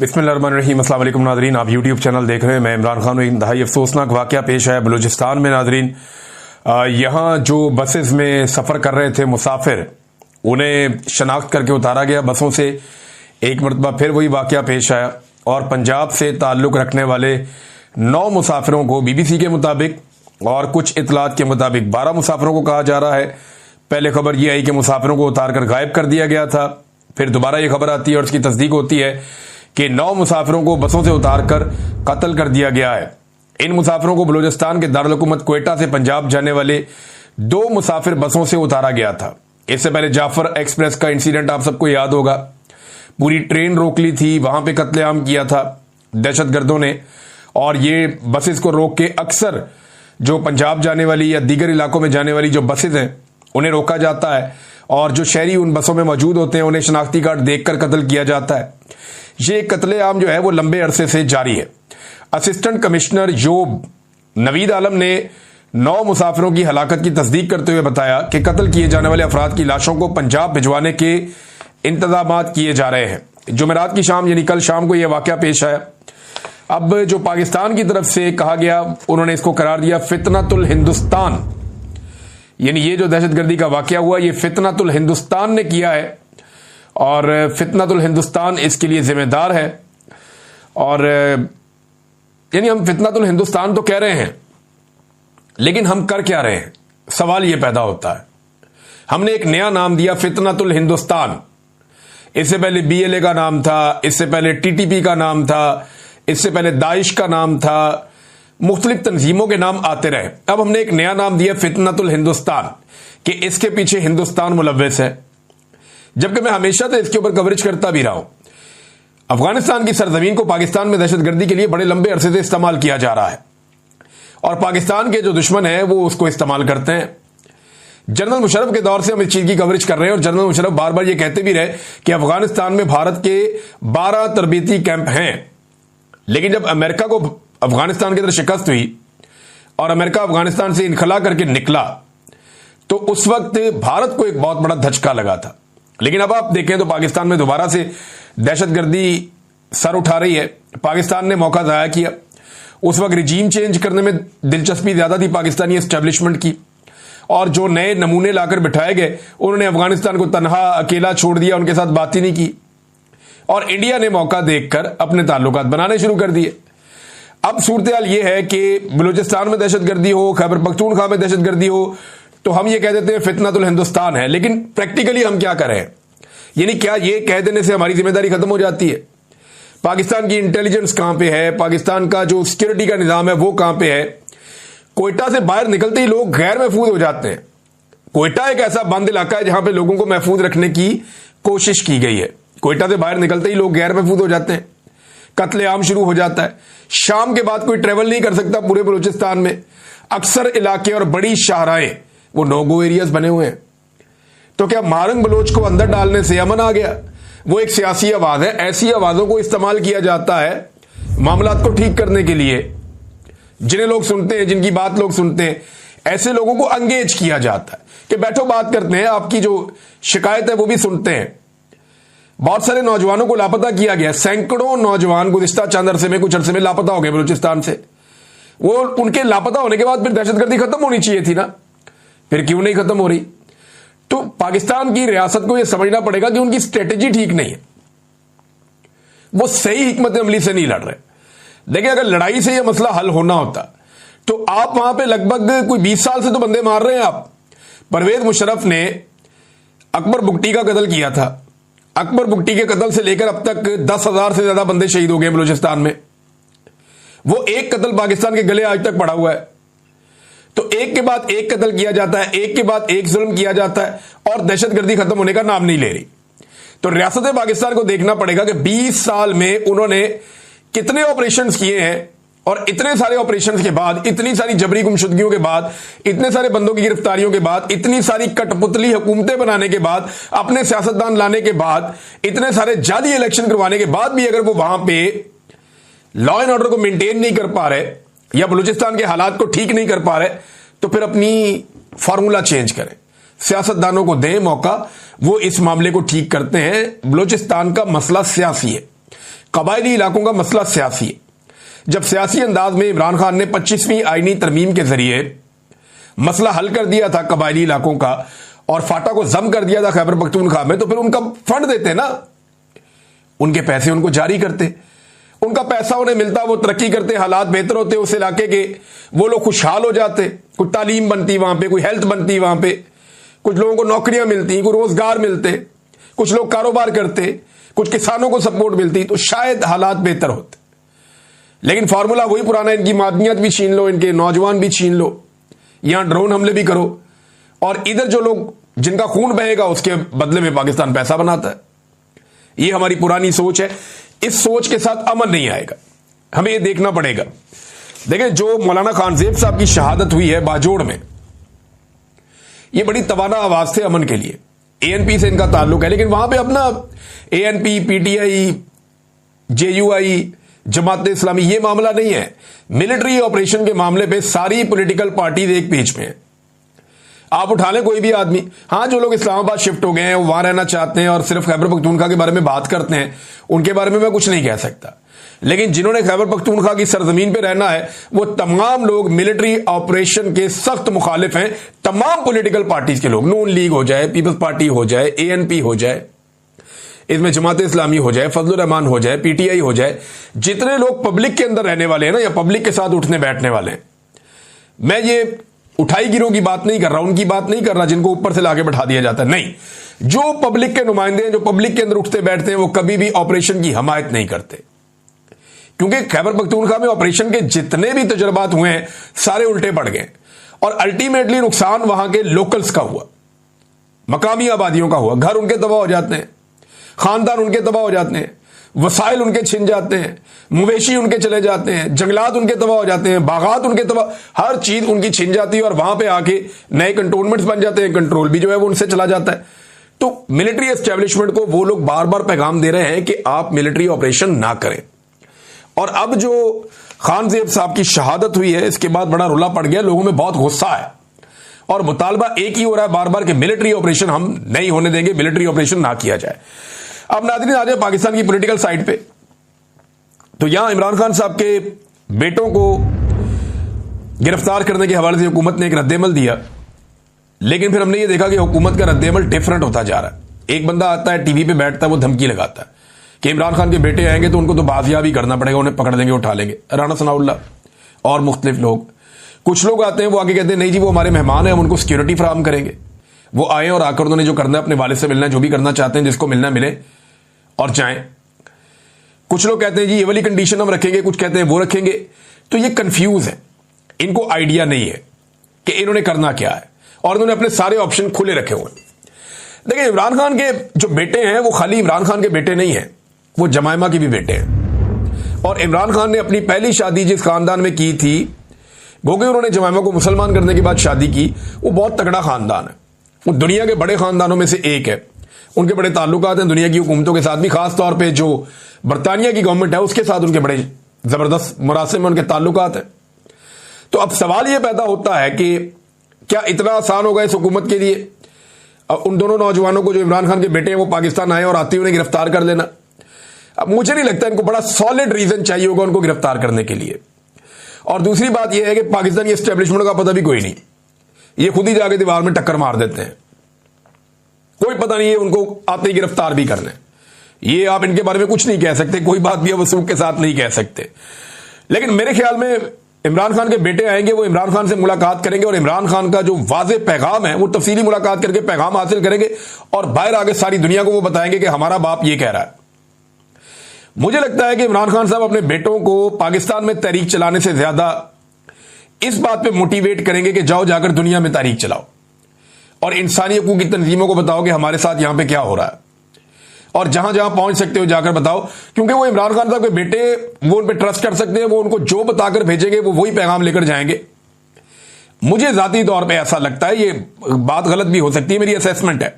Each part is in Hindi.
बिस्मिल्लाहिर्रहमानिर्रहीम। अस्सलाम वालेकुम नादरीन, आप यूट्यूब चैनल देख रहे हैं। मैं इमरान खान। एक इंतहाई अफसोसनाक वाकया पेश है बलूचिस्तान में नादरीन। यहाँ जो बसेस में सफ़र कर रहे थे मुसाफिर, उन्हें शनाख्त करके उतारा गया बसों से। एक मरतबा फिर वही वाकया पेश आया और पंजाब से ताल्लुक़ रखने वाले 9 मुसाफिरों को BBC के मुताबिक और कुछ इतलात के मुताबिक 12 मुसाफिरों को कहा जा रहा है। पहले खबर यह आई कि मुसाफिरों को उतार कर गायब कर दिया गया था, फिर दोबारा ये खबर आती है और उसकी तस्दीक होती है कि 9 मुसाफिरों को बसों से उतारकर कत्ल कर दिया गया है। इन मुसाफिरों को बलूचिस्तान के दारुल हुकूमत क्वेटा से पंजाब जाने वाले 2 मुसाफिर बसों से उतारा गया था। इससे पहले जाफर एक्सप्रेस का इंसिडेंट आप सबको याद होगा। पूरी ट्रेन रोक ली थी, वहां पे कत्लेआम किया था दहशतगर्दों ने। और ये बसेस को रोक के अक्सर जो पंजाब जाने वाली या दीगर इलाकों में जाने वाली जो बसेस हैं उन्हें रोका जाता है और जो शहरी उन बसों में मौजूद होते हैं उन्हें शनाख्ती कार्ड देखकर कत्ल किया जाता है। ये कत्लेआम जो है वो लंबे अरसे से जारी है। असिस्टेंट कमिश्नर योब नवीद आलम ने 9 मुसाफिरों की हलाकत की तस्दीक करते हुए बताया कि कत्ल किए जाने वाले अफराद की लाशों को पंजाब भिजवाने के इंतजामात किए जा रहे हैं। जुमेरात की शाम यानी कल शाम को यह वाकया पेश आया। अब जो पाकिस्तान की तरफ से कहा गया, उन्होंने इसको करार दिया फितनतुल हिंदुस्तान, यानी ये जो दहशतगर्दी का वाकया हुआ ये फितनतुल हिंदुस्तान ने किया है और फितनतुल हिंदुस्तान इसके लिए जिम्मेदार है। और यानी हम फितनतुल हिंदुस्तान तो कह रहे हैं, लेकिन हम कर क्या रहे हैं, सवाल यह पैदा होता है। हमने एक नया नाम दिया फितनतुल हिंदुस्तान। इससे पहले BLA का नाम था, इससे पहले TTP का नाम था, इससे पहले दाइश का नाम था, मुख्तलिफ तंजीमों के नाम आते रहे। अब हमने एक नया नाम दिया फितनतुल हिंदुस्तान कि इसके पीछे हिंदुस्तान मुलव्वस है, जबकि मैं हमेशा से इसके ऊपर कवरेज करता भी रहा हूं। अफगानिस्तान की सरजमीन को पाकिस्तान में दहशतगर्दी के लिए बड़े लंबे अरसे से इस्तेमाल किया जा रहा है और पाकिस्तान के जो दुश्मन है वो उसको इस्तेमाल करते हैं। जनरल मुशर्रफ के दौर से हम इस चीज की कवरेज कर रहे हैं और जनरल मुशर्रफ बार बार ये कहते भी रहे कि अफगानिस्तान में भारत के 12 तरबीती कैंप हैं। लेकिन जब अमेरिका को अफगानिस्तान की तरफ शिकस्त हुई और अमेरिका अफगानिस्तान से इनखला करके निकला तो उस वक्त भारत को एक बहुत बड़ा धचका लगा था। लेकिन अब आप देखें तो पाकिस्तान में दोबारा से दहशतगर्दी सर उठा रही है। पाकिस्तान ने मौका ज़ाया किया। उस वक्त रिजीम चेंज करने में दिलचस्पी ज्यादा थी पाकिस्तानी एस्टेब्लिशमेंट की और जो नए नमूने लाकर बिठाए गए उन्होंने अफगानिस्तान को तनहा अकेला छोड़ दिया, उनके साथ बात ही नहीं की और इंडिया ने मौका देखकर अपने ताल्लुकात बनाने शुरू कर दिए। अब सूरत हाल यह है कि बलूचिस्तान में दहशतगर्दी हो, खैबर पख्तूनख्वा में दहशतगर्दी हो तो हम ये कह देते हैं फितनतुल हिंदुस्तान है। लेकिन प्रैक्टिकली हम क्या करें, यानी क्या ये कह देने से हमारी जिम्मेदारी खत्म हो जाती है? पाकिस्तान की इंटेलिजेंस कहां पे है, पाकिस्तान का जो सिक्योरिटी का निजाम है वो कहां पे है? कोयटा से बाहर निकलते ही लोग गैर महफूज हो जाते हैं। कोयटा एक ऐसा बंद इलाका है जहां पे लोगों को महफूज रखने की कोशिश की गई है। कोयटा से बाहर निकलते ही लोग गैर महफूज हो जाते हैं, कत्लेआम शुरू हो जाता है। शाम के बाद कोई ट्रेवल नहीं कर सकता पूरे बलूचिस्तान में। अक्सर इलाके और बड़ी शाहराएं वो नो गो एरियाज बने हुए हैं। तो क्या मारंग बलोच को अंदर डालने से अमन आ गया? वो एक सियासी आवाज है। ऐसी आवाजों को इस्तेमाल किया जाता है मामलात को ठीक करने के लिए। जिन्हें लोग सुनते हैं, जिनकी बात लोग सुनते हैं, ऐसे लोगों को अंगेज किया जाता है कि बैठो बात करते हैं, आपकी जो शिकायत है वो भी सुनते हैं। बहुत सारे नौजवानों को लापता किया गया। सैकड़ों नौजवान गुज़िश्ता चंद अरसे में, कुछ अरसे में लापता हो गए बलूचिस्तान से। वो उनके लापता होने के बाद फिर दहशतगर्दी खत्म होनी चाहिए थी ना, फिर क्यों नहीं खत्म हो रही? तो पाकिस्तान की रियासत को यह समझना पड़ेगा कि उनकी स्ट्रेटेजी ठीक नहीं है, वो सही हिकमत अमली से नहीं लड़ रहे। देखिए, अगर लड़ाई से यह मसला हल होना होता तो आप वहां पे लगभग कोई 20 साल से तो बंदे मार रहे हैं आप। परवेज मुशर्रफ ने अकबर बुगटी का कत्ल किया था। अकबर बुगटी के कत्ल से लेकर अब तक 10,000 से ज्यादा बंदे शहीद हो गए बलूचिस्तान में। वो एक कत्ल पाकिस्तान के गले आज तक पड़ा हुआ है। तो एक के बाद एक कत्ल किया जाता है, एक के बाद एक जुल्म किया जाता है और दहशतगर्दी खत्म होने का नाम नहीं ले रही। तो रियासत पाकिस्तान को देखना पड़ेगा कि 20 साल में उन्होंने कितने ऑपरेशंस किए हैं और इतने सारे ऑपरेशंस के बाद, इतनी सारी जबरी गुमशुदगियों के बाद, इतने सारे बंदों की गिरफ्तारियों के बाद, इतनी सारी कठपुतली हुकूमतें बनाने के बाद, अपने सियासतदान लाने के बाद, इतने सारे जाली इलेक्शन करवाने के बाद भी अगर वो वहां पे लॉ एंड ऑर्डर को मेंटेन नहीं कर पा रहे या बलूचिस्तान के हालात को ठीक नहीं कर पा रहे तो फिर अपनी फार्मूला चेंज करें, सियासतदानों को दें मौका, वो इस मामले को ठीक करते हैं। बलूचिस्तान का मसला सियासी है, कबायली इलाकों का मसला सियासी है। जब सियासी अंदाज में इमरान खान ने 25वीं आईनी तरमीम के जरिए मसला हल कर दिया था कबायली इलाकों का और फाटा को जम कर दिया था खैबर पख्तूनख्वा में, तो फिर उनका फंड देते ना, उनके पैसे उनको जारी करते, उनका पैसा उन्हें मिलता, वो तरक्की करते, हालात बेहतर होते उस इलाके के, वो लोग खुशहाल हो जाते, कुछ तालीम बनती वहां पे, कोई हेल्थ बनती वहां पे, कुछ लोगों को नौकरियां मिलती, कोई रोजगार मिलते, कुछ लोग कारोबार करते, कुछ किसानों को सपोर्ट मिलती, तो शायद हालात बेहतर होते। लेकिन फार्मूला वही पुराना, इनकी मादनियत भी छीन लो, इनके नौजवान भी छीन लो, यहां ड्रोन हमले भी करो, और इधर जो लोग जिनका खून बहेगा उसके बदले में पाकिस्तान पैसा बनाता है। ये हमारी पुरानी सोच है। इस सोच के साथ अमन नहीं आएगा, हमें यह देखना पड़ेगा। देखिए, जो मौलाना खानजेब साहब की शहादत हुई है बाजोड़ में, यह बड़ी तवाना आवाज थे अमन के लिए। एएनपी से इनका ताल्लुक है, लेकिन वहां पे अपना ANP, PTI, JUI, Jamaat Islami, ये मामला नहीं है। मिलिट्री ऑपरेशन के मामले पे सारी पॉलिटिकल पार्टीज एक पेज पे हैं। आप उठा लें कोई भी आदमी, हां जो लोग इस्लामाबाद शिफ्ट हो गए हैं, वो वहां रहना चाहते हैं और सिर्फ खैबर पख्तूनख्वा के बारे में बात करते हैं, उनके बारे में मैं कुछ नहीं कह सकता। लेकिन जिन्होंने खैबर पख्तूनख्वा की सरजमीन पे रहना है, वो तमाम लोग मिलिट्री ऑपरेशन के सख्त मुखालिफ हैं। तमाम पॉलिटिकल पार्टीज के लोग, नून लीग हो जाए, पीपल्स पार्टी हो जाए, एएनपी हो जाए, इसमें जमात इस्लामी हो जाए, फजलुर रहमान हो जाए, पीटीआई हो जाए, जितने लोग पब्लिक के अंदर रहने वाले हैं ना, या पब्लिक के साथ उठने बैठने वाले हैं, मैं ये उठाई गिरों की बात नहीं कर रहा, उनकी बात नहीं कर रहा जिनको ऊपर से लाके बैठा दिया जाता है, नहीं। जो पब्लिक के नुमाइंदे हैं, जो पब्लिक के अंदर उठते बैठते हैं, वो कभी भी ऑपरेशन की हमायत नहीं करते, क्योंकि खैबर पख्तूनख्वा में ऑपरेशन के जितने भी तजर्बात हुए हैं सारे उल्टे पड़ गए और अल्टीमेटली नुकसान वहां के लोकल्स का हुआ, मकामी आबादियों का हुआ। घर उनके तबाह हो जाते हैं, खानदान उनके तबाह हो जाते हैं, वसाइल उनके छिन जाते हैं, मवेशी उनके चले जाते हैं, जंगलात उनके तबाह हो जाते हैं, बागात उनके तबाह, हर चीज उनकी छिन जाती है और वहां पे आके नए कंटोनमेंट्स बन जाते हैं, कंट्रोल भी जो है वो उनसे चला जाता है। तो मिलिट्री एस्टेब्लिशमेंट को वो लोग बार बार पैगाम दे रहे हैं कि आप मिलिट्री ऑपरेशन ना करें। और अब जो खानजेब साहब की शहादत हुई है, इसके बाद बड़ा रुला पड़ गया, लोगों में बहुत गुस्सा है और मुतालबा एक ही हो रहा है बार बार कि मिलिट्री ऑपरेशन हम नहीं होने देंगे, मिलिट्री ऑपरेशन ना किया जाए। अब नाज़रीन आ जाए पाकिस्तान की पॉलिटिकल साइड पे, तो यहां इमरान खान साहब के बेटों को गिरफ्तार करने के हवाले से हुकूमत ने एक रद्देमल दिया, लेकिन फिर हमने ये देखा कि हुकूमत का रद्देमल डिफरेंट होता जा रहा है। एक बंदा आता है, टीवी पे बैठता है, वो धमकी लगाता है कि इमरान खान के बेटे आएंगे तो उनको तो बाजियाबी करना पड़ेगा, उन्हें पकड़ लेंगे, उठा लेंगे। राना सनाउल्लाह और मुख्तलिफ लोग, कुछ लोग आते हैं वो आगे कहते हैं नहीं जी वो हमारे मेहमान हैं, हम उनको सिक्योरिटी फराहम करेंगे, वो आए और आकर उन्होंने जो करना है, अपने वालिद से मिलना है, जो भी करना चाहते हैं, जिसको मिलना मिले और जाएं। कुछ लोग कहते हैं जी ये वाली कंडीशन हम रखेंगे, कुछ कहते हैं वो रखेंगे। तो ये कंफ्यूज है, इनको आइडिया नहीं है कि इन्होंने करना क्या है और इन्होंने अपने सारे ऑप्शन खुले रखे हुए हैं। देखिए, इमरान खान के जो बेटे हैं वो खाली इमरान खान के बेटे नहीं हैं, वो जमाइमा के भी बेटे हैं। और इमरान खान ने अपनी पहली शादी जिस खानदान में की थी, गोगे उन्होंने जमाइमा को मुसलमान करने के बाद शादी की, वो बहुत तगड़ा खानदान है, वो दुनिया के बड़े खानदानों में से एक है। उनके बड़े ताल्लुकात हैं दुनिया की हुकूमतों के साथ भी, खास तौर पे जो बरतानिया की गवर्नमेंट है उसके साथ उनके बड़े जबरदस्त मुरासिम में उनके ताल्लुकात हैं। तो अब सवाल यह पैदा होता है कि क्या इतना आसान होगा इस हुकूमत के लिए उन दोनों नौजवानों को जो इमरान खान के बेटे हैं वो पाकिस्तान आए और आते ही उन्हें गिरफ्तार कर लेना? अब मुझे नहीं लगता, इनको बड़ा सॉलिड रीजन चाहिए होगा उनको गिरफ्तार करने के लिए। और दूसरी बात यह है कि पाकिस्तानी एस्टेब्लिशमेंट का पता भी कोई नहीं, ये खुद ही जाके दीवार में टक्कर मार देते हैं, कोई पता नहीं है उनको आते ही गिरफ्तार भी करना है। ये आप इनके बारे में कुछ नहीं कह सकते, कोई बात भी वसूख के साथ नहीं कह सकते। लेकिन मेरे ख्याल में इमरान खान के बेटे आएंगे, वो इमरान खान से मुलाकात करेंगे और इमरान खान का जो वाज़े पैगाम है वो तफसीली मुलाकात करके पैगाम हासिल करेंगे और बाहर आगे सारी दुनिया को वो बताएंगे कि हमारा बाप ये कह रहा है। मुझे लगता है कि इमरान खान साहब अपने बेटों को पाकिस्तान में तहरीक चलाने से ज्यादा इस बात पे मोटिवेट करेंगे कि जाओ जाकर दुनिया में तहरीक चलाओ और इंसानी हकूक की तंजीमों को बताओ कि हमारे साथ यहां पे क्या हो रहा है और जहां जहां पहुंच सकते हो जाकर बताओ। क्योंकि वो इमरान खान साहब के बेटे, वो उन पर ट्रस्ट कर सकते हैं, वो उनको जो बताकर भेजेंगे वो वही पैगाम लेकर जाएंगे। मुझे जाती तौर पे ऐसा लगता है, ये बात गलत भी हो सकती है, मेरी असेसमेंट है।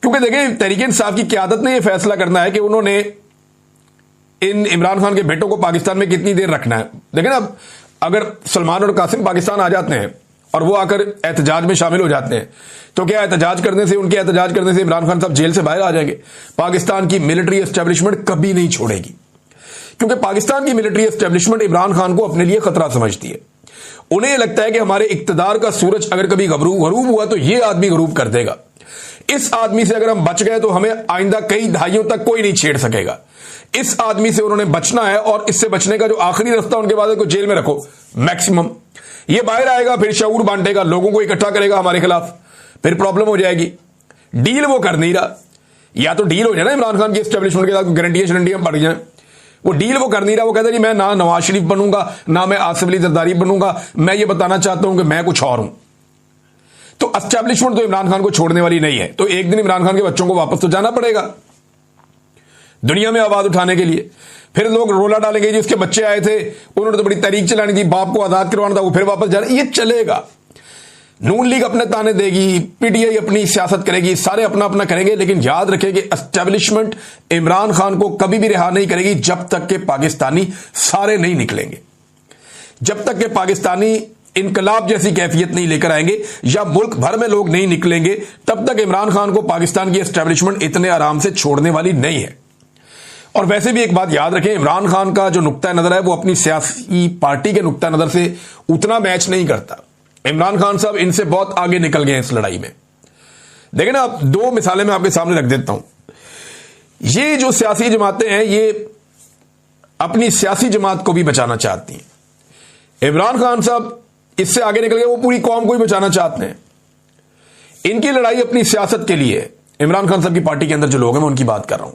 क्योंकि देखिए, तहरीक इंसाफ की क़यादत ने यह फैसला करना है कि उन्होंने इन इमरान खान के बेटों को पाकिस्तान में कितनी देर रखना है। देखिए ना, अगर सलमान और कासिम पाकिस्तान आ जाते हैं और वो आकर एहतजाज में शामिल हो जाते हैं, तो क्या एहतजाज करने से, उनके एहतजाज करने से इमरान खान साहब जेल से बाहर आ जाएंगे? पाकिस्तान की मिलिट्री एस्टेब्लिशमेंट कभी नहीं छोड़ेगी, क्योंकि पाकिस्तान की मिलिट्री एस्टेब्लिशमेंट इमरान खान को अपने लिए खतरा समझती है। उन्हें यह लगता है कि हमारे इक्तदार का सूरज अगर कभी गरूब हुआ तो यह आदमी गरूब कर देगा। इस आदमी से अगर हम बच गए तो हमें आइंदा कई दहाइयों तक कोई नहीं छेड़ सकेगा। इस आदमी से उन्होंने बचना है, और इससे बचने का जो आखिरी रास्ता उनके बाद है को जेल में रखो मैक्सिमम। ये बाहर आएगा, फिर शऊर बांटेगा, लोगों को इकट्ठा करेगा हमारे खिलाफ, फिर प्रॉब्लम हो जाएगी। डील वो कर नहीं रहा, या तो डील हो जाए ना इमरान खान की एस्टेब्लिशमेंट के साथ, गारंटियां बढ़ जाए, वो डील वो कर नहीं रहा। वो कहता है जी मैं ना नवाज शरीफ बनूंगा, ना मैं आसिफ अली जरदारी बनूंगा, मैं ये बताना चाहता हूं कि मैं कुछ और हूं। तो एस्टेब्लिशमेंट तो इमरान खान को छोड़ने वाली नहीं है। तो एक दिन इमरान खान के बच्चों को वापस तो जाना पड़ेगा दुनिया में आवाज उठाने के लिए। फिर लोग रोला डालेंगे जी उसके बच्चे आए थे, उन्होंने तो बड़ी तहरीक चलानी थी, बाप को आजाद करवाना था, वो फिर वापस जाना। ये चलेगा। नून लीग अपने ताने देगी, पीटीआई अपनी सियासत करेगी, सारे अपना अपना करेंगे, लेकिन याद रखें कि एस्टेब्लिशमेंट इमरान खान को कभी भी रिहा नहीं करेगी जब तक के पाकिस्तानी सारे नहीं निकलेंगे, जब तक के पाकिस्तानी इनकलाब जैसी कैफियत नहीं लेकर आएंगे या मुल्क भर में लोग नहीं निकलेंगे, तब तक इमरान खान को पाकिस्तान की एस्टेब्लिशमेंट इतने आराम से छोड़ने वाली नहीं है। और वैसे भी एक बात याद रखें, इमरान खान का जो नुक्ता नजर है वो अपनी सियासी पार्टी के नुक्ता नजर से उतना मैच नहीं करता। इमरान खान साहब इनसे बहुत आगे निकल गए इस लड़ाई में। देखें ना, आप दो मिसालें मैं आपके सामने रख देता हूं। ये जो सियासी जमातें हैं ये अपनी सियासी जमात को भी बचाना चाहती हैं। इमरान खान साहब इससे आगे निकल गए, वो पूरी कौम को भी बचाना चाहते हैं। इनकी लड़ाई अपनी सियासत के लिए। इमरान खान साहब की पार्टी के अंदर जो लोग हैं मैं उनकी बात कर रहा हूं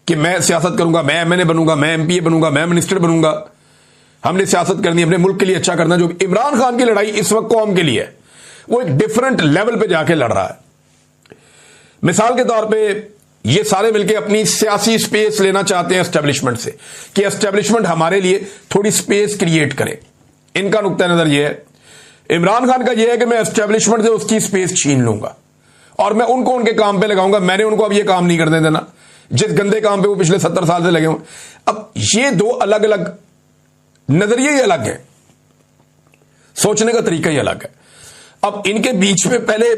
कि मैं सियासत करूंगा, मैं एमएनए बनूंगा, मैं एमपीए बनूंगा, मैं मिनिस्टर बनूंगा, हमने सियासत करनी, अपने मुल्क के लिए अच्छा करना। जो इमरान खान की लड़ाई इस वक्त कौम के लिए है, वो एक डिफरेंट लेवल पे जाके लड़ रहा है। मिसाल के तौर पे ये सारे मिलकर अपनी सियासी स्पेस लेना चाहते हैं एस्टेब्लिशमेंट से, कि एस्टेब्लिशमेंट हमारे लिए थोड़ी स्पेस क्रिएट करे। इनका नुक्ता नजर यह है, इमरान खान का यह है कि मैं एस्टेब्लिशमेंट से उसकी स्पेस छीन लूंगा और मैं उनको उनके काम पे लगाऊंगा। मैंने उनको अब यह काम नहीं करने देना जिस गंदे काम पे वो पिछले 70 साल से लगे हुए। अब ये दो अलग अलग नजरिए ही अलग है, सोचने का तरीका ही अलग है। अब इनके बीच में पहले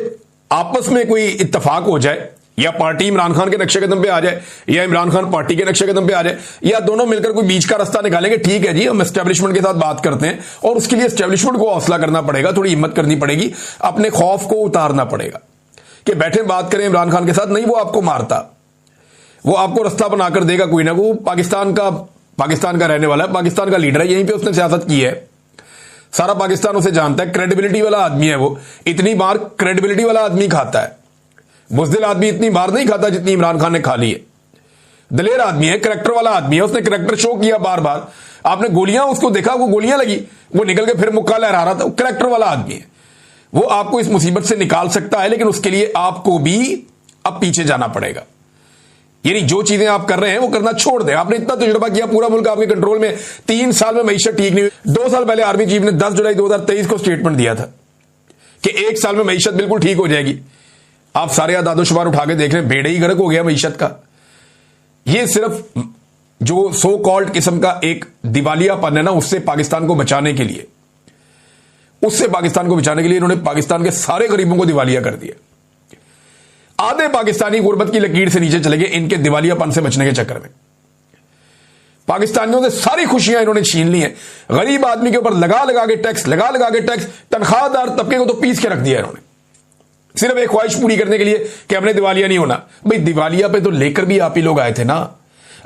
आपस में कोई इत्तेफाक हो जाए, या पार्टी इमरान खान के नक्शे कदम पे आ जाए या इमरान खान पार्टी के नक्शे कदम पे आ जाए, या दोनों मिलकर कोई बीच का रास्ता निकालेंगे। ठीक है जी, हम एस्टेब्लिशमेंट के साथ बात करते हैं, और उसके लिए एस्टेब्लिशमेंट को हौसला करना पड़ेगा, थोड़ी हिम्मत करनी पड़ेगी, अपने खौफ को उतारना पड़ेगा कि बैठे बात करें इमरान खान के साथ। नहीं, वो आपको मारता, वो आपको रास्ता बनाकर देगा कोई ना। वो पाकिस्तान का रहने वाला है, पाकिस्तान का लीडर है, यहीं पे उसने सियासत की है, सारा पाकिस्तान उसे जानता है, क्रेडिबिलिटी वाला आदमी है वो। इतनी बार क्रेडिबिलिटी वाला आदमी खाता है, बुज़दिल आदमी इतनी बार नहीं खाता जितनी इमरान खान ने खा ली है। दलेर आदमी है, करैक्टर वाला आदमी है, उसने करैक्टर शो किया बार बार। आपने गोलियां उसको देखा, वो गोलियां लगी, वो निकल के फिर मुक्का लहरा रहा था। वो करैक्टर वाला आदमी है, वो आपको इस मुसीबत से निकाल सकता है, लेकिन उसके लिए आपको भी अब पीछे जाना पड़ेगा। यानी जो चीजें आप कर रहे हैं वो करना छोड़ दें। आपने इतना तजुर्बा किया, पूरा मुल्क आपके कंट्रोल में, 3 साल में मईशत ठीक नहीं हुई। 2 साल पहले आर्मी चीफ ने 10 जुलाई 2023 को स्टेटमेंट दिया था कि 1 साल में मईशत बिल्कुल ठीक हो जाएगी। आप सारे आदादोशुमार उठा के देख रहे हैं, बेड़े ही गर्क हो गया मईशत का। ये सिर्फ जो सो कॉल्ड किस्म का एक दिवालियापन है ना, उससे पाकिस्तान को बचाने के लिए, इन्होंने पाकिस्तान के सारे गरीबों को दिवालिया कर दिया। आधे पाकिस्तानी गुर्बत की लकीर से नीचे चले गए इनके दिवालियापन से बचने के चक्कर में। पाकिस्तानियों से सारी खुशियां इन्होंने छीन ली हैं। गरीब आदमी के ऊपर लगा लगा के टैक्स, तनख्वाहदार तबके को तो पीस के रख दिया इन्होंने, सिर्फ एक ख्वाहिश पूरी करने के लिए कि हमने दिवालिया नहीं होना। भाई दिवालिया पे तो लेकर भी आप ही लोग आए थे ना।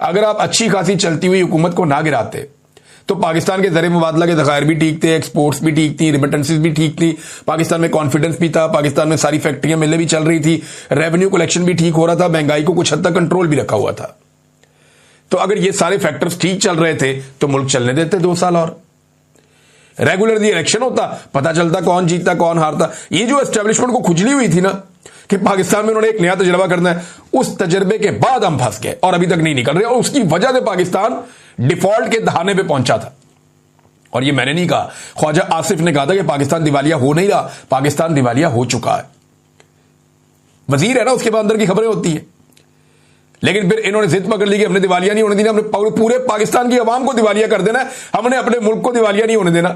अगर आप अच्छी खासी चलती हुई हुकूमत को ना गिराते तो पाकिस्तान के ज़र मुबादला के ज़खायर भी ठीक थे, एक्सपोर्ट्स भी ठीक थी, रिमिटेंसेस भी ठीक थी, पाकिस्तान में कॉन्फिडेंस भी था, पाकिस्तान में सारी फैक्ट्रियां मिलें भी चल रही थी, रेवेन्यू कलेक्शन भी ठीक हो रहा था, महंगाई को कुछ हद तक कंट्रोल भी रखा हुआ था। तो अगर ये सारे फैक्टर्स ठीक चल रहे थे तो मुल्क चलने देते 2 साल और। रेगुलरली इलेक्शन होता, पता चलता कौन जीतता कौन हारता। ये जो एस्टेब्लिशमेंट को खुजली हुई थी ना कि पाकिस्तान में उन्होंने एक नया तजुर्बा करना है, उस तजर्बे के बाद हम फंस गए और अभी तक नहीं निकल रहे, और उसकी वजह से पाकिस्तान डिफॉल्ट के दहाने पे पहुंचा था। और ये मैंने नहीं कहा, ख्वाजा आसिफ ने कहा था कि पाकिस्तान दिवालिया हो नहीं रहा, पाकिस्तान दिवालिया हो चुका है। वजीर है ना, उसके बाद अंदर की खबरें होती है। लेकिन फिर इन्होंने जिद पकड़ ली कि हमने दिवालिया नहीं होने देना, हमने पूरे पाकिस्तान की आवाम को दिवालिया कर देना है, हमने अपने मुल्क को दिवालिया नहीं होने देना।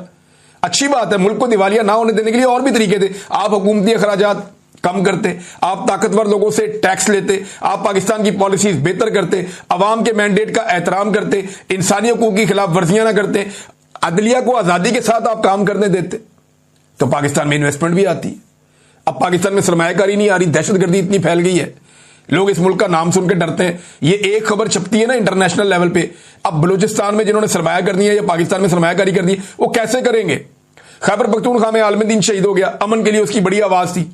अच्छी बात है, मुल्क को दिवालिया ना होने देने के लिए और भी तरीके थे। आप हुकूमती अखराजात कम करते, आप ताकतवर लोगों से टैक्स लेते, आप पाकिस्तान की पॉलिसीज बेहतर करते, अवाम के मैंडेट का एहतराम करते, इंसानी हकूक की खिलाफ वर्जियां ना करते, अदलिया को आजादी के साथ आप काम करने देते, तो पाकिस्तान में इन्वेस्टमेंट भी आती। अब पाकिस्तान में सरमायाकारी नहीं आ रही, दहशतगर्दी इतनी फैल गई है, लोग इस मुल्क का नाम सुनकर डरते हैं। ये एक खबर छपती है ना इंटरनेशनल लेवल पे, अब बलूचिस्तान में जिन्होंने सरमाया करनी है या पाकिस्तान में सरमायाकारी करनी है, वो कैसे करेंगे? खैबर पख्तूनख्वा में आलम दीन शहीद हो गया, अमन के लिए उसकी बड़ी आवाज थी।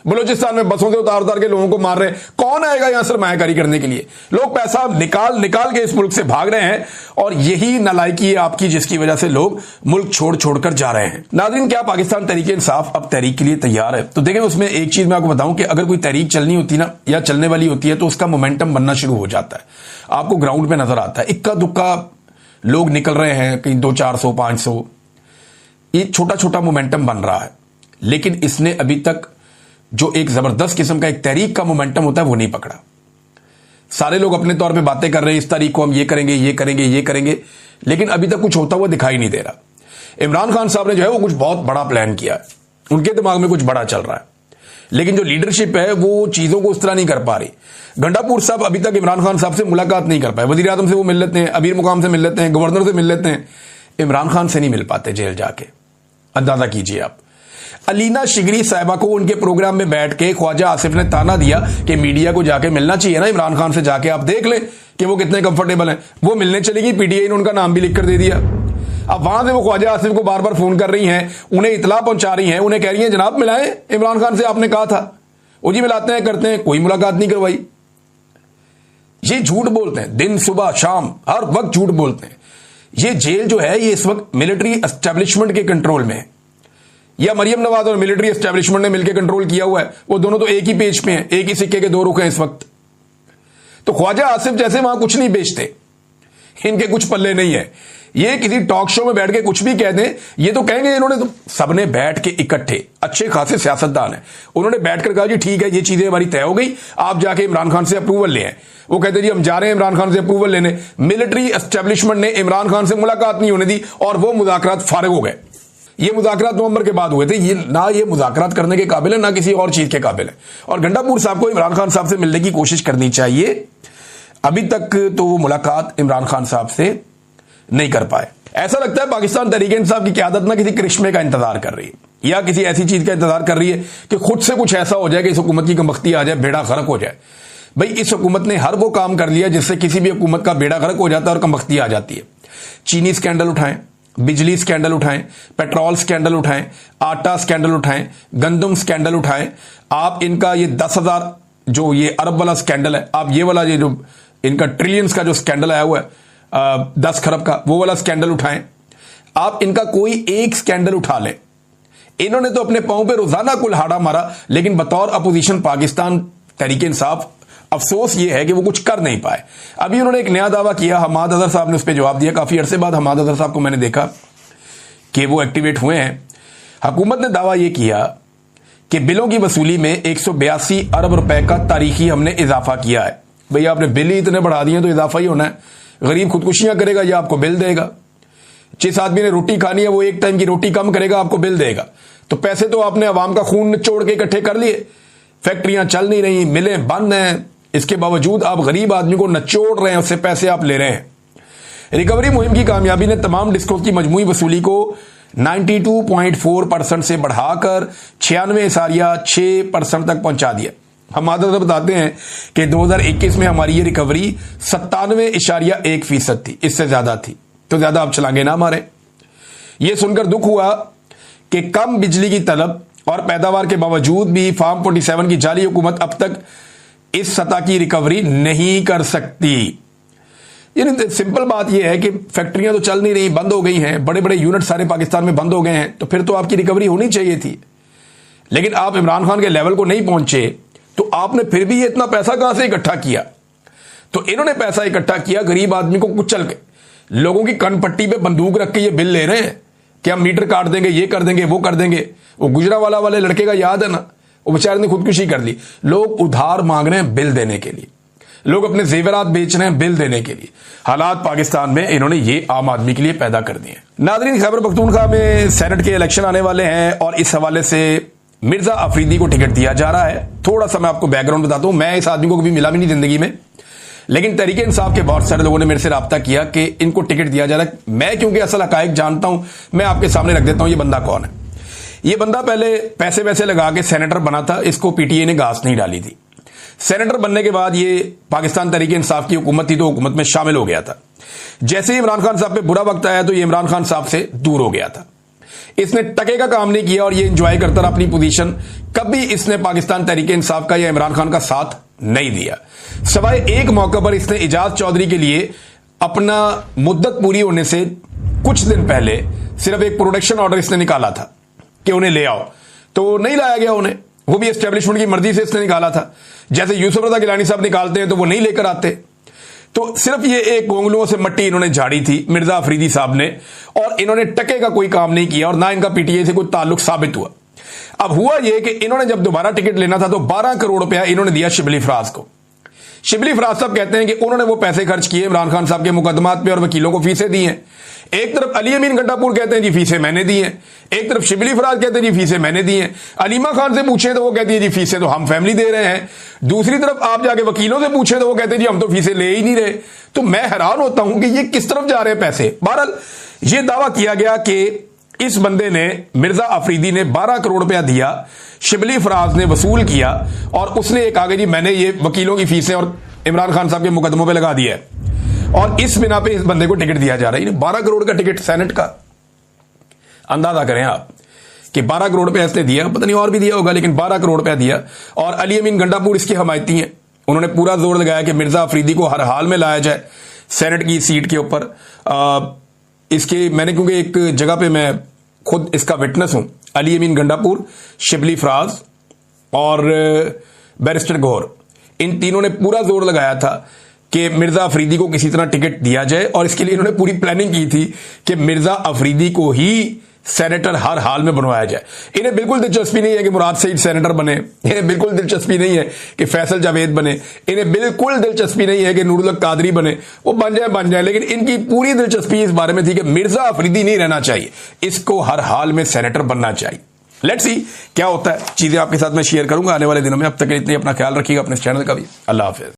बलूचिस्तान में बसों से उतार उतार के लोगों को मार रहे हैं, कौन आएगा यहां सरमायाकारी करने के लिए? लोग पैसा निकाल निकाल के इस मुल्क से भाग रहे हैं, और यही नालायकी है आपकी जिसकी वजह से लोग मुल्क छोड़ छोड़कर जा रहे हैं। नाज़रीन, क्या पाकिस्तान तहरीक इंसाफ अब तहरीक के लिए तैयार है? तो देखें, उसमें एक चीज मैं आपको बताऊं कि अगर कोई तहरीक चलनी होती ना या चलने वाली होती है तो उसका मोमेंटम बनना शुरू हो जाता है, आपको ग्राउंड पे नजर आता है। इक्का दुक्का लोग निकल रहे हैं, कहीं 200-400 500, ये छोटा छोटा मोमेंटम बन रहा है, लेकिन इसने अभी तक जो एक जबरदस्त किस्म का एक तहरीक का मोमेंटम होता है वो नहीं पकड़ा। सारे लोग अपने तौर पे बातें कर रहे हैं, इस तारीख को हम ये करेंगे ये करेंगे ये करेंगे, लेकिन अभी तक कुछ होता हुआ दिखाई नहीं दे रहा। इमरान खान साहब ने जो है वो कुछ बहुत बड़ा प्लान किया है, उनके दिमाग में कुछ बड़ा चल रहा है, लेकिन जो लीडरशिप है वो चीजों को उस तरह नहीं कर पा रही। गंडापुर साहब अभी तक इमरान खान साहब से मुलाकात नहीं कर पाए। वजीर आजम से वो मिल लेते हैं, अमीर मुकाम से मिल लेते हैं, गवर्नर से मिल लेते हैं, इमरान खान से नहीं मिल पाते जेल जाके। अंदाजा कीजिए आप। अलीना शिगरी साहिबा को उनके प्रोग्राम में बैठ के ख्वाजा आसिफ ने ताना दिया कि मीडिया को जाके मिलना चाहिए ना इमरान खान से, जाके आप देख लें कि वो कितने कंफर्टेबल हैं। वो मिलने चली गई, पीटीआई ने उनका नाम भी लिखकर दे दिया। अब वहां से वो ख्वाजा आसिफ को बार बार फोन कर रही हैं, उन्हें इतला पहुंचा रही हैं, उन्हें कह रही हैं जनाब मिलाएं इमरान खान से, आपने कहा था। वो जी मिलाते हैं करते हैं, कोई मुलाकात नहीं करवाई। ये झूठ बोलते हैं, दिन सुबह शाम हर वक्त झूठ बोलते हैं। ये जेल जो है ये इस वक्त मिलिट्री एस्टेब्लिशमेंट के कंट्रोल में है, या मरियम नवाज और मिलिट्री एस्टेब्लिशमेंट ने मिलकर कंट्रोल किया हुआ है। वो दोनों तो एक ही पेज पे हैं, एक ही सिक्के के दो रुख हैं इस वक्त। तो ख्वाजा आसिफ जैसे वहां कुछ नहीं बेचते, इनके कुछ पल्ले नहीं है। ये किसी टॉक शो में बैठ के कुछ भी कह दें, ये तो कहेंगे इन्होंने तो सबने बैठ के इकट्ठे अच्छे खासे सियासतदान हैं, उन्होंने बैठकर कहा जी ठीक है ये चीजें हमारी तय हो गई, आप जाके इमरान खान से अप्रूवल ले आए। वो कहते जी हम जा रहे हैं इमरान खान से अप्रूवल लेने। मिलिट्री एस्टेब्लिशमेंट ने इमरान खान से मुलाकात नहीं होने दी और वो मुज़ाकरात फारिग हो गए। ये मुज़ाकरात नवंबर के बाद हुए थे। ये ना ये मुज़ाकरात करने के काबिल है ना किसी और चीज के काबिल है। और गंडापुर साहब को इमरान खान साहब से मिलने की कोशिश करनी चाहिए। अभी तक तो वो मुलाकात इमरान खान साहब से नहीं कर पाए। ऐसा लगता है पाकिस्तान तहरीक इंसाफ की क़यादत ना किसी करिश्मे का इंतजार कर रही है या किसी ऐसी चीज का इंतजार कर रही है कि खुद से कुछ ऐसा हो जाए कि इस हुकूमत की कमबख्ती आ जाए, बेड़ा गर्क हो जाए। भाई इस हुकूमत ने हर वो काम कर लिया जिससे किसी भी हुकूमत का बेड़ा गर्क हो जाता है और कमबख्ती आ जाती है। चीनी स्कैंडल उठाएं, बिजली स्कैंडल उठाएं, पेट्रोल स्कैंडल उठाएं, आटा स्कैंडल उठाएं, गंदम स्कैंडल उठाएं। आप इनका ये 10,000 जो ये अरब वाला स्कैंडल है, आप ये वाला ये जो इनका ट्रिलियंस का जो स्कैंडल आया हुआ है 10 खरब का, वो वाला स्कैंडल उठाएं। आप इनका कोई एक स्कैंडल उठा लें। इन्होंने तो अपने पांव पे रोजाना कुल्हाड़ा मारा, लेकिन बतौर अपोजिशन पाकिस्तान तहरीक इंसाफ अफसोस ये है कि वो कुछ कर नहीं पाए। अभी उन्होंने एक नया दावा किया, हमाद अजहर साहब ने उस पर जवाब दिया। काफी अरसे बाद हमाद अजहर साहब को मैंने देखा कि वो एक्टिवेट हुए हैं। हुकूमत ने दावा यह किया कि बिलों की वसूली में 182 अरब रुपए का तारीखी हमने इजाफा किया है। भैया आपने बिल ही इतने बढ़ा दिए तो इजाफा ही होना है। गरीब खुदकुशियां करेगा या आपको बिल देगा। जिस आदमी ने रोटी खानी है वो एक टाइम की रोटी कम करेगा, आपको बिल देगा। तो पैसे तो आपने अवाम का खून निचोड़ के इकट्ठे कर लिए। फैक्ट्रियां चल नहीं रही, मिलें बंद हैं, इसके बावजूद आप गरीब आदमी को नचोड़ रहे हैं, उससे पैसे आप ले रहे हैं। रिकवरी मुहिम की कामयाबी ने तमाम डिस्कों की मजमूई वसूली को 92.4% से बढ़ाकर 96.6% तक पहुंचा दिया। हम आदत बताते हैं कि 2021 में हमारी ये रिकवरी 97.1% थी, इससे ज्यादा थी। तो ज्यादा आप छलांगे ना मारे। यह सुनकर दुख हुआ कि कम बिजली की तलब और पैदावार के बावजूद भी फार्म 47 की जाली हुकूमत अब तक इस सतह की रिकवरी नहीं कर सकती। यानी सिंपल बात यह है कि फैक्ट्रियां तो चल नहीं रही, बंद हो गई हैं, बड़े बड़े यूनिट सारे पाकिस्तान में बंद हो गए हैं, तो फिर तो आपकी रिकवरी होनी चाहिए थी। लेकिन आप इमरान खान के लेवल को नहीं पहुंचे, तो आपने फिर भी ये इतना पैसा कहां से इकट्ठा किया? तो इन्होंने पैसा इकट्ठा किया गरीब आदमी को कुचल के, लोगों की कनपट्टी पे बंदूक रख के ये बिल ले रहे हैं कि हम मीटर काट देंगे, ये कर देंगे, वो कर देंगे। वो गुजरावाला वाले लड़के का याद है ना, वो बेचारे ने खुदकुशी कर ली। लोग उधार मांग रहे हैं बिल देने के लिए। लोग अपने जेवरात बेच रहे हैं बिल देने के लिए। हालात पाकिस्तान में इन्होंने ये आम आदमी के लिए पैदा कर दिए। नाज़रीन, खैबर पख्तूनख्वा में सेनेट के इलेक्शन आने वाले हैं और इस हवाले से मिर्जा अफरीदी को टिकट दिया जा रहा है। थोड़ा सा मैं आपको बैकग्राउंड बताता हूं। मैं इस आदमी को कभी मिला भी नहीं जिंदगी में, लेकिन तहरीक इंसाफ के बहुत सारे लोगों ने मेरे से राब्ता किया कि इनको टिकट दिया जा रहा है। मैं क्योंकि असल हकायक जानता हूं, मैं आपके सामने रख देता हूं ये बंदा कौन है। ये बंदा पहले पैसे वैसे लगा के सेनेटर बना था, इसको पीटीए ने घास नहीं डाली थी। सेनेटर बनने के बाद ये पाकिस्तान तहरीक इंसाफ की हुकूमत थी तो हुकूमत में शामिल हो गया था। जैसे ही इमरान खान साहब पे बुरा वक्त आया तो ये इमरान खान साहब से दूर हो गया था। इसने टके का काम नहीं किया और ये एंजॉय करता रहा अपनी पोजीशन। कभी इसने पाकिस्तान तहरीक इंसाफ का या इमरान खान का साथ नहीं दिया। सवाए एक मौके पर इसने इजाज चौधरी के लिए अपना मुद्दत पूरी होने से कुछ दिन पहले सिर्फ एक प्रोटेक्शन ऑर्डर इसने निकाला था कि उन्हें ले आओ, तो नहीं लाया गया उन्हें। वो भी एस्टेब्लिशमेंट की मर्जी से इसने निकाला था। जैसे यूसुफ रजा गिलानी साहब निकालते हैं तो वो नहीं लेकर आते। तो सिर्फ ये एक गोंगलुओं से मट्टी इन्होंने झाड़ी थी मिर्जा अफरीदी साहब ने, और इन्होंने टके का कोई काम नहीं किया और ना इनका पीटीए से कोई ताल्लुक साबित हुआ। अब हुआ यह कि इन्होंने जब दोबारा टिकट लेना था तो 12 करोड़ रुपया इन्होंने दिया शिबली फराज को। शिबली फराज साहब कहते हैं कि उन्होंने वो पैसे खर्च किए इमरान खान साहब के मुकदमात पे और वकीलों को फीसें दी हैं। एक तरफ अली अमीन गंडापुर कहते हैं जी फीसें मैंने दी हैं, एक तरफ शिबली फराज कहते हैं जी फीसें मैंने दी हैं। अलीमा खान से पूछें तो वो कहती है जी फीसें तो हम फैमिली दे रहे हैं। दूसरी तरफ आप जाके वकीलों से पूछें तो वो कहते हैं जी हम तो फीसें ले ही नहीं रहे। तो मैं हैरान होता हूं कि ये किस तरफ जा रहे हैं पैसे। बहरहाल ये दावा किया गया कि इस बंदे ने, मिर्जा अफरीदी ने 12 करोड़ रुपया दिया, शिबली फराज ने वसूल किया और उसने एक आगे जी मैंने ये वकीलों की फीसें और इमरान खान साहब के मुकदमों पे लगा दिया है और इस बिना पे इस बंदे को टिकट दिया जा रहा है। 12 करोड़ का टिकट सेनेट का, अंदाजा करें आप कि 12 करोड़ रुपया इसने दिया, पता नहीं और भी दिया होगा लेकिन 12 करोड़ रुपया दिया। और अली अमीन गंडापुर इसके हमायती हैं। उन्होंने पूरा जोर लगाया कि मिर्जा अफरीदी को हर हाल में लाया जाए सेनेट की सीट के ऊपर। इसके मैंने, क्योंकि एक जगह पे मैं खुद इसका विटनेस हूं, अली अमीन गंडापुर, शिबली फराज और बैरिस्टर गौर, इन तीनों ने पूरा जोर लगाया था कि मिर्जा अफरीदी को किसी तरह टिकट दिया जाए और इसके लिए इन्होंने पूरी प्लानिंग की थी कि मिर्जा अफरीदी को ही सेनेटर हर हाल में बनवाया जाए। इन्हें बिल्कुल दिलचस्पी नहीं है कि मुराद सईद सेनेटर बने, इन्हें बिल्कुल दिलचस्पी नहीं है कि फैसल जावेद बने, इन्हें बिल्कुल दिलचस्पी नहीं है कि नूरुल हक कादरी बने। वो बन जाए, लेकिन इनकी पूरी दिलचस्पी इस बारे में थी कि मिर्जा अफरीदी नहीं रहना चाहिए, इसको हर हाल में सेनेटर बनना चाहिए। लेट्स सी क्या होता है। चीजें आपके साथ मैं शेयर करूंगा आने वाले दिनों में। अब तक इतनी अपना ख्याल रखिएगा, अपने चैनल का भी। अल्लाह हाफिज।